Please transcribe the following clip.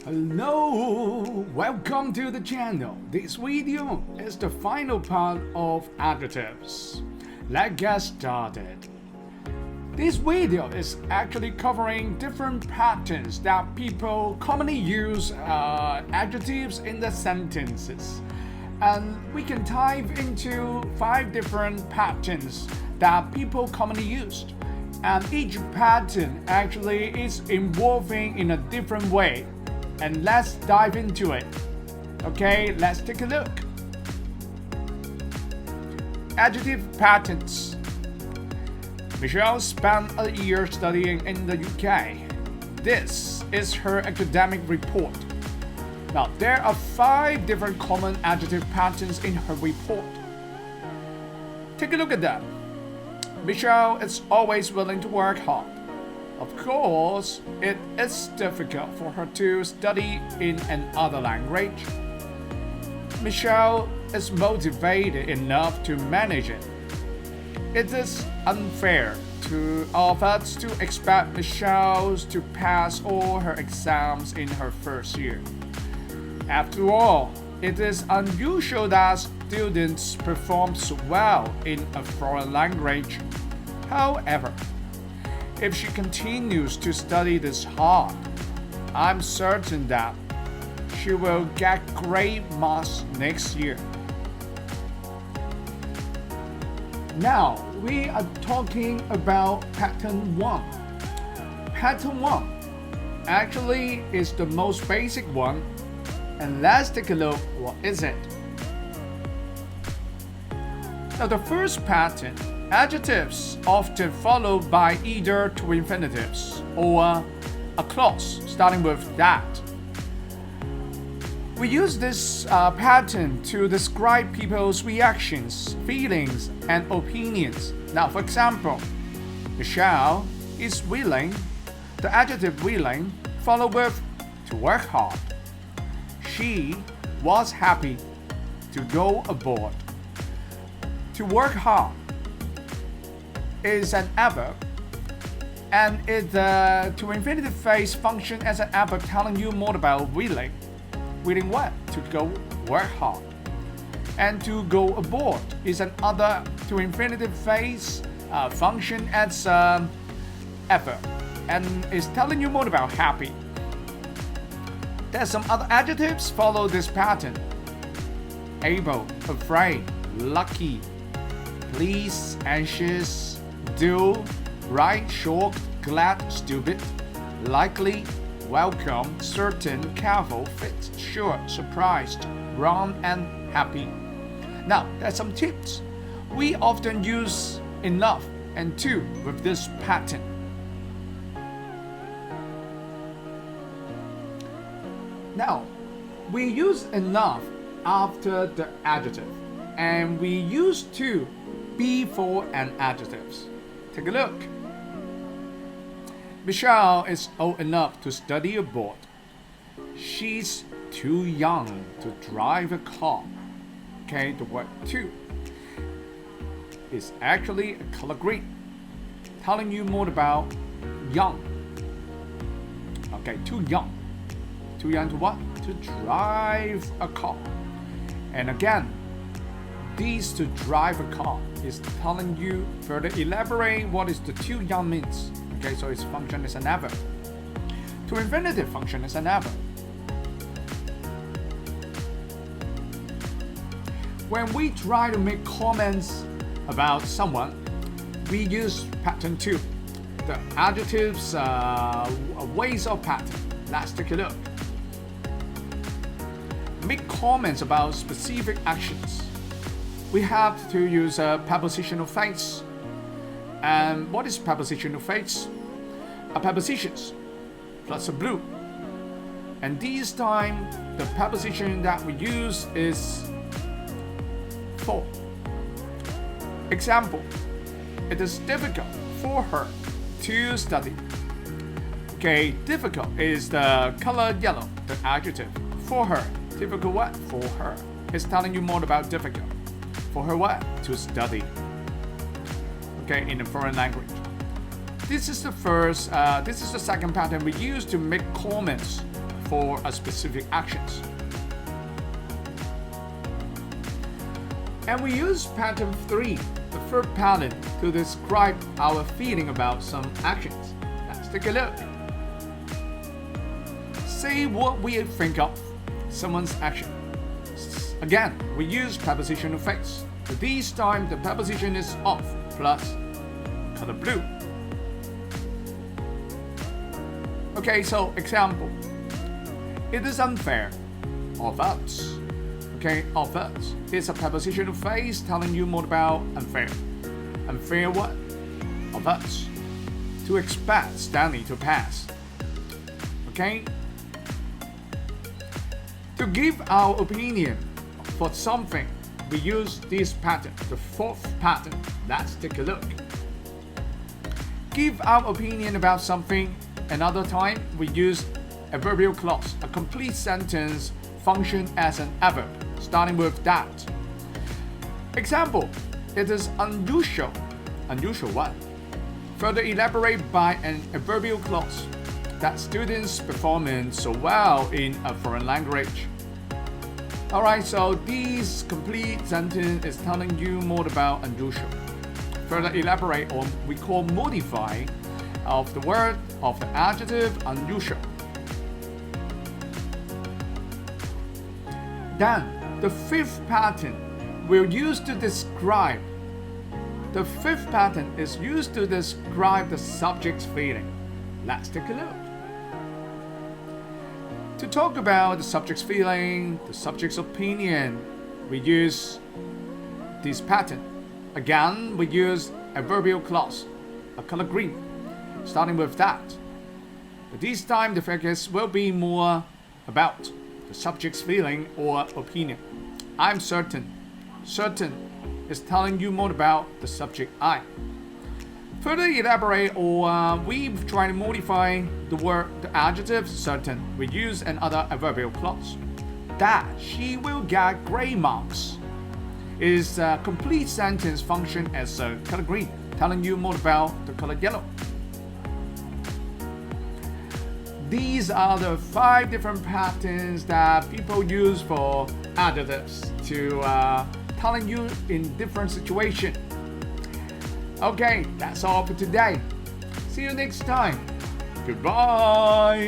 Hello, welcome to the channel. This video is the final part of adjectives. Let's get started. This video is actually covering different patterns that people commonly use adjectives in the sentences. And we can dive into 5 different patterns that people commonly use. And each pattern actually is evolving in a different way. And let's dive into it. Okay, let's take a look. Adjective patterns. Michelle spent a year studying in the UK. This is her academic report. Now, there are 5 different common adjective patterns in her report. Take a look at them. Michelle is always willing to work hard. Of course, it is difficult for her to study in another language. Michelle is motivated enough to manage it. It is unfair of us to expect Michelle to pass all her exams in her first year. After all, it is unusual that students perform so well in a foreign language. However, if she continues to study this hard, I'm certain that she will get great marks next year. Now, we are talking about pattern 1. Pattern 1 actually is the most basic one, and let's take a look. What is it? Now, the first pattern, adjectives often followed by either to infinitives or a clause starting with that. We use this pattern to describe people's reactions, feelings, and opinions. Now, for example, Michelle is willing. The adjective willing followed with to work hard. She was happy to go aboard. To work hard is an adverb, and it to infinitive phrase function as an adverb telling you more about willing. Willing what? To go work hard. And to go aboard is another to infinitive phrase function as adverb, and is telling you more about happy. There's some other adjectives follow this pattern. Able, afraid, lucky, pleased, anxious, due, right, short, glad, stupid, likely, welcome, certain, careful, fit, sure, surprised, wrong, and happy. Now, there's some tips. We often use enough and to with this pattern. Now, we use enough after the adjective, and we use to before an adjectives. Take a look. Michelle is old enough to study abroad. She's too young to drive a car. Okay, the word too is actually a color green, telling you more about young. Okay, too young. Too young to what? To drive a car. And again, these to drive a car is telling you further elaborate what is the too young means. Okay, so its function is an adverb. To infinitive function is an adverb. When we try to make comments about someone, we use pattern 2. The adjectives ways of pattern. Let's take a look. Make comments about specific actions. We have to use a prepositional phrase. And what is prepositional phrase? A prepositions plus a blue. And this time, the preposition that we use is for. Example, it is difficult for her to study. Okay, difficult is the color yellow, the adjective. For her, difficult what? For her. It's telling you more about difficult. For her what? To study. Okay, in a foreign language. This is the second pattern we use to make comments for a specific actions. And we use pattern 3, the third pattern, to describe our feeling about some actions. Let's take a look. Say what we think of someone's action. Again, we use prepositional phrase. But this time the preposition is of plus color blue. Okay, so example. It is unfair of us. Okay, of us is a prepositional phrase telling you more about unfair. Unfair what? Of us. To expect Stanley to pass. Okay? To give our opinion for something, we use this pattern, the fourth pattern. Let's take a look. Give our opinion about something. Another time, we use adverbial clause, a complete sentence function as an adverb, starting with that. Example, it is unusual. Unusual what? Further elaborate by an adverbial clause that students perform so well in a foreign language. Alright, so this complete sentence is telling you more about unusual. Further elaborate, or we call modify, of the word of the adjective unusual. Then, the fifth pattern we'll use to describe. The fifth pattern is used to describe the subject's feeling. Let's take a look. To talk about the subject's feeling, the subject's opinion, we use this pattern. Again, we use adverbial clause, a color green, starting with that. But this time the focus will be more about the subject's feeling or opinion. I'm certain. Certain is telling you more about the subject I. Further elaborate, or we try to modify the word, the adjective certain. We use another adverbial clause. That she will get grade marks is a complete sentence function as a color green, telling you more about the color yellow. These are the 5 different patterns that people use for adjectives to telling you in different situations. Okay, that's all for today. See you next time. Goodbye.